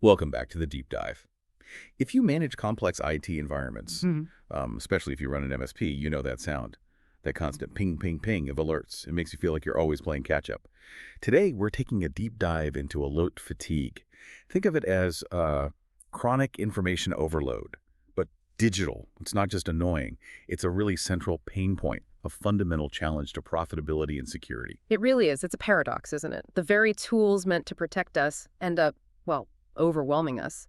Welcome back to the deep dive. If you manage complex IT environments, Mhm. especially if you run an MSP, you know that sound. That constant ping, ping, ping of alerts. It makes you feel like you're always playing catch up. Today, we're taking a deep dive into alert fatigue. Think of it as chronic information overload, but digital. It's not just annoying. It's a really central pain point, a fundamental challenge to profitability and security. It really is. It's a paradox, isn't it? The very tools meant to protect us end up, well, overwhelming us.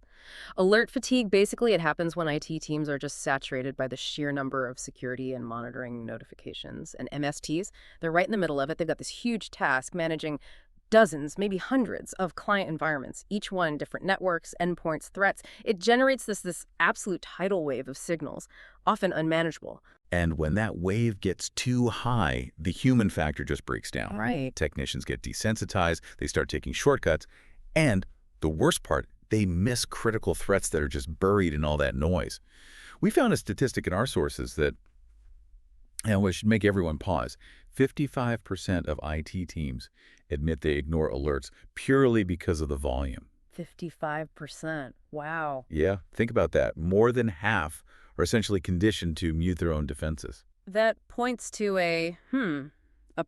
Alert fatigue, basically, it happens when IT teams are just saturated by the sheer number of security and monitoring notifications. And MSPs, they're right in the middle of it. They've got this huge task managing dozens, maybe hundreds of client environments, each one different networks, endpoints, threats. It generates this absolute tidal wave of signals, often unmanageable. And when that wave gets too high, the human factor just breaks down. Right. Technicians get desensitized, they start taking shortcuts, and the worst part, they miss critical threats that are just buried in all that noise. We found a statistic in our sources that, which should make everyone pause. 55% of IT teams admit they ignore alerts purely because of the volume. 55%. Wow. Yeah, think about that. More than half are essentially conditioned to mute their own defenses. That points to a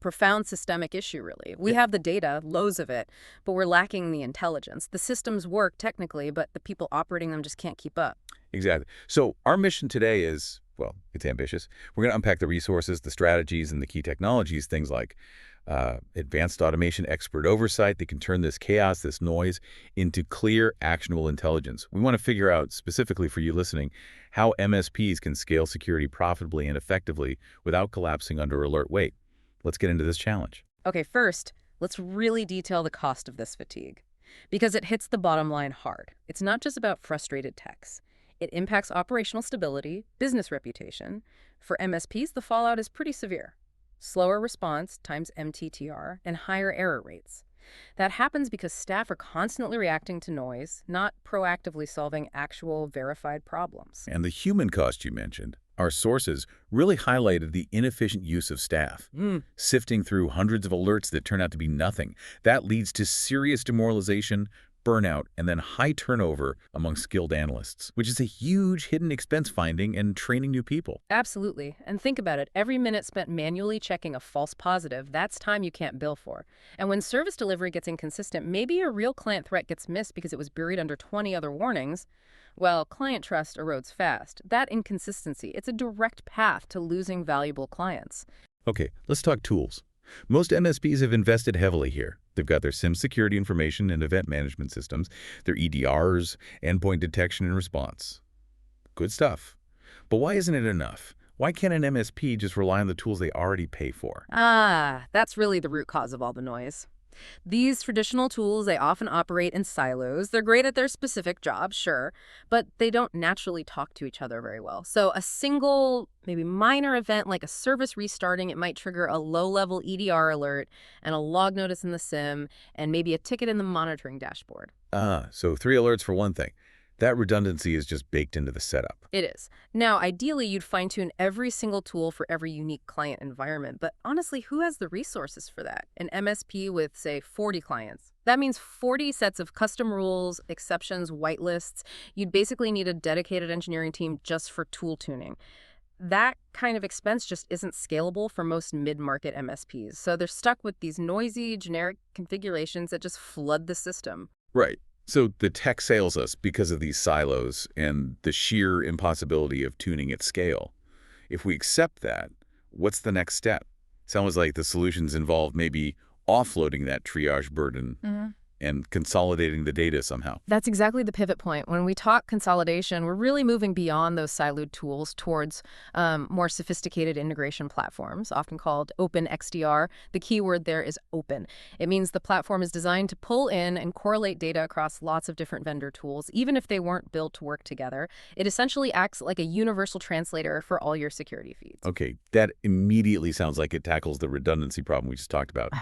profound systemic issue, really. We have the data, loads of it, but we're lacking the intelligence. The systems work technically, but the people operating them just can't keep up. Exactly. So our mission today is, well, it's ambitious. We're going to unpack the resources, the strategies, and the key technologies, things like advanced automation, expert oversight that can turn this chaos, this noise, into clear, actionable intelligence. We want to figure out, specifically for you listening, how MSPs can scale security profitably and effectively without collapsing under alert weight. Let's get into this challenge. Okay, first, let's really detail the cost of this fatigue, because it hits the bottom line hard. It's not just about frustrated techs. It impacts operational stability, business reputation. For MSPs, the fallout is pretty severe. Slower response times MTTR and higher error rates. That happens because staff are constantly reacting to noise, not proactively solving actual verified problems. And the human cost you mentioned, our sources really highlighted the inefficient use of staff, sifting through hundreds of alerts that turn out to be nothing. That leads to serious demoralization, burnout, and then high turnover among skilled analysts, which is a huge hidden expense finding and training new people. Absolutely. And think about it. Every minute spent manually checking a false positive, that's time you can't bill for. And when service delivery gets inconsistent, maybe a real client threat gets missed because it was buried under 20 other warnings. Well, client trust erodes fast. That inconsistency, it's a direct path to losing valuable clients. Okay, let's talk tools. Most MSPs have invested heavily here. They've got their SIM security information and event management systems, their EDRs, endpoint detection and response. Good stuff. But why isn't it enough? Why can't an MSP just rely on the tools they already pay for? That's really the root cause of all the noise. These traditional tools, they often operate in silos. They're great at their specific job, sure, but they don't naturally talk to each other very well. So a single, maybe minor event like a service restarting, it might trigger a low-level EDR alert and a log notice in the SIM and maybe a ticket in the monitoring dashboard. So 3 alerts for one thing. That redundancy is just baked into the setup. It is. Now, ideally, you'd fine-tune every single tool for every unique client environment, but honestly, who has the resources for that? An MSP with, say, 40 clients. That means 40 sets of custom rules, exceptions, whitelists. You'd basically need a dedicated engineering team just for tool tuning. That kind of expense just isn't scalable for most mid-market MSPs, so they're stuck with these noisy, generic configurations that just flood the system. Right. So the tech sails us because of these silos and the sheer impossibility of tuning at scale. If we accept that, what's the next step? Sounds like the solutions involve maybe offloading that triage burden and consolidating the data somehow. That's exactly the pivot point. When we talk consolidation, we're really moving beyond those siloed tools towards more sophisticated integration platforms, often called Open XDR. The key word there is open. It means the platform is designed to pull in and correlate data across lots of different vendor tools, even if they weren't built to work together. It essentially acts like a universal translator for all your security feeds. Okay, that immediately sounds like it tackles the redundancy problem we just talked about.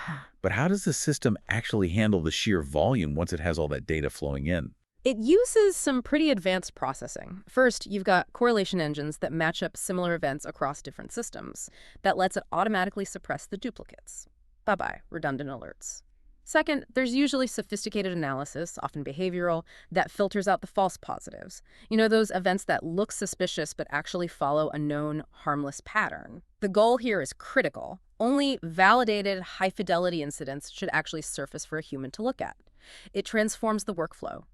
But how does the system actually handle the sheer volume once it has all that data flowing in? It uses some pretty advanced processing. First, you've got correlation engines that match up similar events across different systems. That lets it automatically suppress the duplicates. Bye-bye, redundant alerts. Second, there's usually sophisticated analysis, often behavioral, that filters out the false positives. You know, those events that look suspicious but actually follow a known harmless pattern. The goal here is critical. Only validated, high-fidelity incidents should actually surface for a human to look at. It transforms the workflow.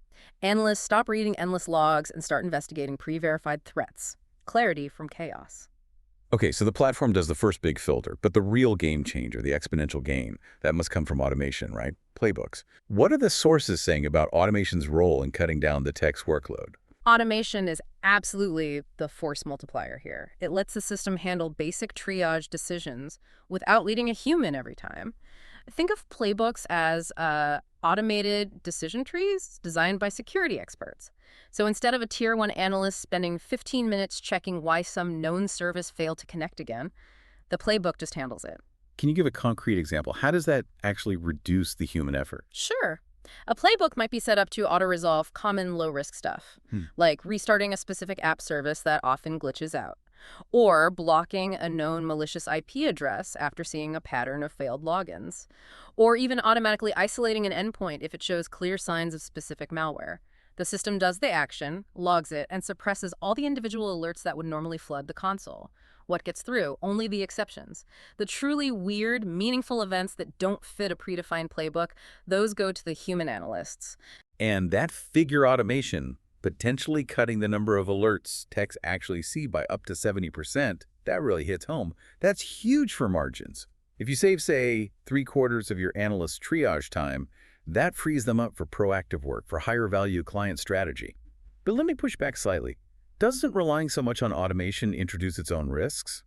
Analysts stop reading endless logs and start investigating pre-verified threats. Clarity from chaos. Okay, so the platform does the first big filter, but the real game changer, the exponential gain, that must come from automation, right? Playbooks. What are the sources saying about automation's role in cutting down the tech's workload? Automation is absolutely the force multiplier here. It lets the system handle basic triage decisions without leading a human every time. Think of playbooks as automated decision trees designed by security experts. So instead of a Tier 1 analyst spending 15 minutes checking why some known service failed to connect again, the playbook just handles it. Can you give a concrete example? How does that actually reduce the human effort? Sure. A playbook might be set up to auto-resolve common low-risk stuff, like restarting a specific app service that often glitches out, or blocking a known malicious IP address after seeing a pattern of failed logins, or even automatically isolating an endpoint if it shows clear signs of specific malware. The system does the action, logs it, and suppresses all the individual alerts that would normally flood the console. What gets through? Only the exceptions. The truly weird, meaningful events that don't fit a predefined playbook, those go to the human analysts. And that figure automation, potentially cutting the number of alerts techs actually see by up to 70%, that really hits home. That's huge for margins. If you save, say, 3/4 of your analyst's triage time, that frees them up for proactive work, for higher value client strategy. But let me push back slightly. Doesn't relying so much on automation introduce its own risks?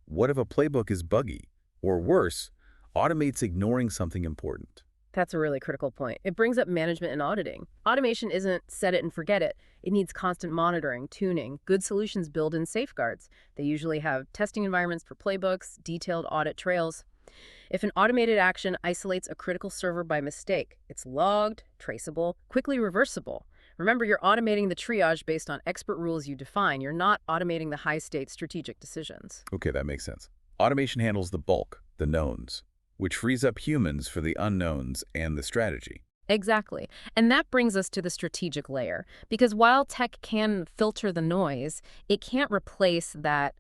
What if a playbook is buggy? Or worse, automates ignoring something important? That's a really critical point. It brings up management and auditing. Automation isn't set it and forget it. It needs constant monitoring, tuning. Good solutions build in safeguards. They usually have testing environments for playbooks, detailed audit trails. If an automated action isolates a critical server by mistake, it's logged, traceable, quickly reversible. Remember, you're automating the triage based on expert rules you define. You're not automating the high-stakes strategic decisions. Okay, that makes sense. Automation handles the bulk, the knowns, which frees up humans for the unknowns and the strategy. Exactly. And that brings us to the strategic layer. Because while tech can filter the noise, it can't replace that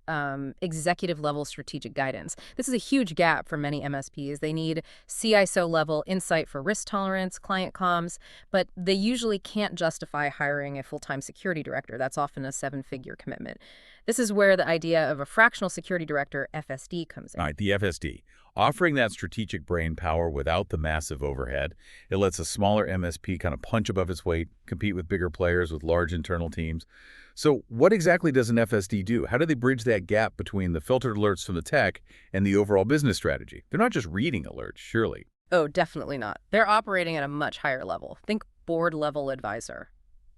executive-level strategic guidance. This is a huge gap for many MSPs. They need CISO-level insight for risk tolerance, client comms, but they usually can't justify hiring a full-time security director. That's often a seven-figure commitment. This is where the idea of a fractional security director, FSD, comes in. All right, the FSD. Offering that strategic brain power without the massive overhead, it lets a smaller MSP kind of punch above its weight, compete with bigger players with large internal teams. So what exactly does an FSD do? How do they bridge that gap between the filtered alerts from the tech and the overall business strategy? They're not just reading alerts, surely. Oh, definitely not. They're operating at a much higher level. Think board-level advisor.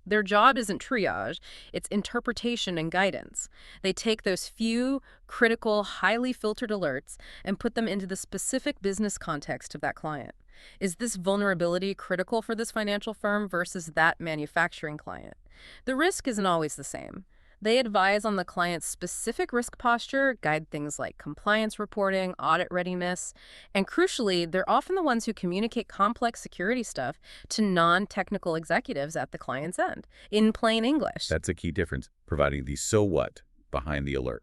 Their job isn't triage, it's interpretation and guidance. They take those few critical, highly filtered alerts and put them into the specific business context of that client. Is this vulnerability critical for this financial firm versus that manufacturing client? The risk isn't always the same. They advise on the client's specific risk posture, guide things like compliance reporting, audit readiness, and crucially, they're often the ones who communicate complex security stuff to non-technical executives at the client's end, in plain English. That's a key difference, providing the so what behind the alert.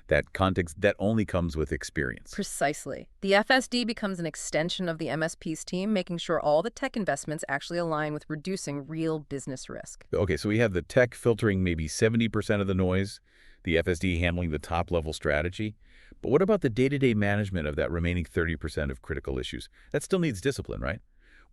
That context that only comes with experience. Precisely. The FSD becomes an extension of the MSP's team, making sure all the tech investments actually align with reducing real business risk. Okay, so we have the tech filtering maybe 70% of the noise, the FSD handling the top-level strategy. But what about the day-to-day management of that remaining 30% of critical issues? That still needs discipline, right?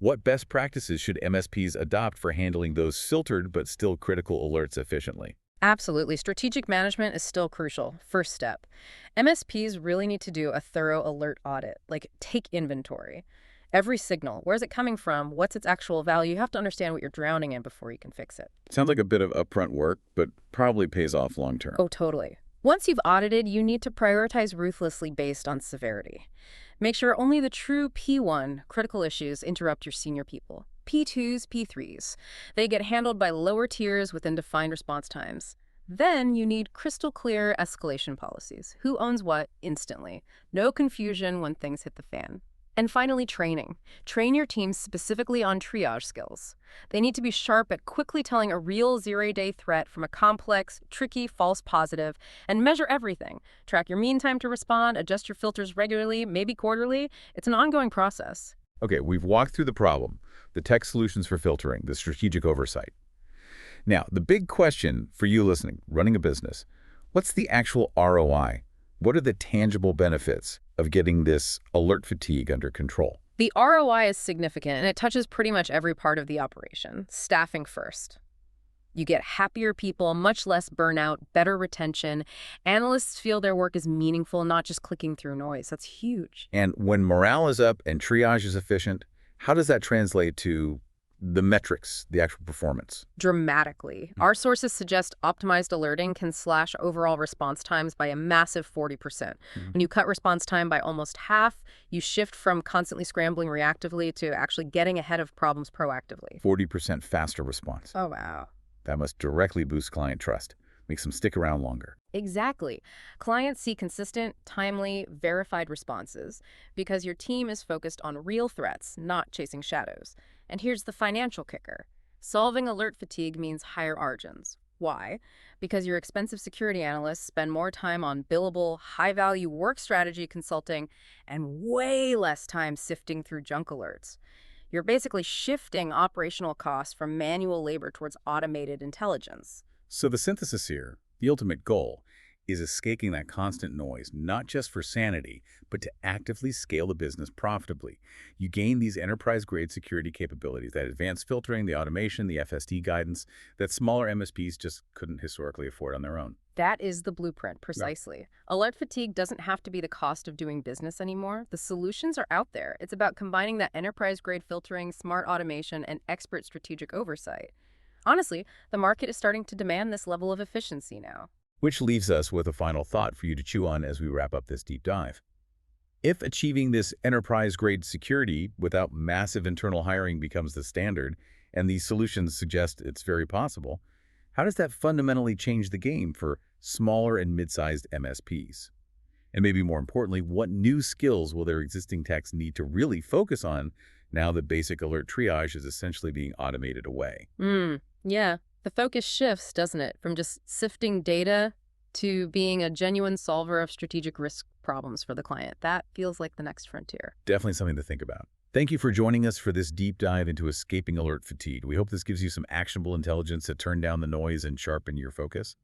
What best practices should MSPs adopt for handling those filtered but still critical alerts efficiently? Absolutely. Strategic management is still crucial. First step. MSPs really need to do a thorough alert audit, like take inventory. Every signal, where's it coming from? What's its actual value? You have to understand what you're drowning in before you can fix it. Sounds like a bit of upfront work, but probably pays off long term. Oh, totally. Once you've audited, you need to prioritize ruthlessly based on severity. Make sure only the true P1 critical issues interrupt your senior people. P2s, P3s. They get handled by lower tiers within defined response times. Then you need crystal clear escalation policies. Who owns what instantly. No confusion when things hit the fan. And finally, training. Train your team specifically on triage skills. They need to be sharp at quickly telling a real zero-day threat from a complex, tricky, false positive, and measure everything. Track your mean time to respond, adjust your filters regularly, maybe quarterly. It's an ongoing process. Okay, we've walked through the problem, the tech solutions for filtering, the strategic oversight. Now, the big question for you listening, running a business, what's the actual ROI? What are the tangible benefits of getting this alert fatigue under control? The ROI is significant, and it touches pretty much every part of the operation. Staffing first. You get happier people, much less burnout, better retention. Analysts feel their work is meaningful, not just clicking through noise. That's huge. And when morale is up and triage is efficient, how does that translate to the metrics, the actual performance? Dramatically. Our sources suggest optimized alerting can slash overall response times by a massive 40%. When you cut response time by almost half, you shift from constantly scrambling reactively to actually getting ahead of problems proactively. 40% faster response. Oh, wow. That must directly boost client trust, makes them stick around longer. Exactly. Clients see consistent, timely, verified responses because your team is focused on real threats, not chasing shadows. And here's the financial kicker. Solving alert fatigue means higher margins. Why? Because your expensive security analysts spend more time on billable, high-value work strategy consulting and way less time sifting through junk alerts. You're basically shifting operational costs from manual labor towards automated intelligence. So the synthesis here, the ultimate goal, is escaping that constant noise, not just for sanity, but to actively scale the business profitably. You gain these enterprise-grade security capabilities, that advanced filtering, the automation, the FSD guidance, that smaller MSPs just couldn't historically afford on their own. That is the blueprint, precisely. Alert fatigue doesn't have to be the cost of doing business anymore. The solutions are out there. It's about combining that enterprise-grade filtering, smart automation, and expert strategic oversight. Honestly, the market is starting to demand this level of efficiency now. Which leaves us with a final thought for you to chew on as we wrap up this deep dive. If achieving this enterprise-grade security without massive internal hiring becomes the standard, and these solutions suggest it's very possible, how does that fundamentally change the game for smaller and mid-sized MSPs? And maybe more importantly, what new skills will their existing techs need to really focus on now that basic alert triage is essentially being automated away? Yeah. The focus shifts, doesn't it? From just sifting data to being a genuine solver of strategic risk problems for the client. That feels like the next frontier. Definitely something to think about. Thank you for joining us for this deep dive into escaping alert fatigue. We hope this gives you some actionable intelligence to turn down the noise and sharpen your focus.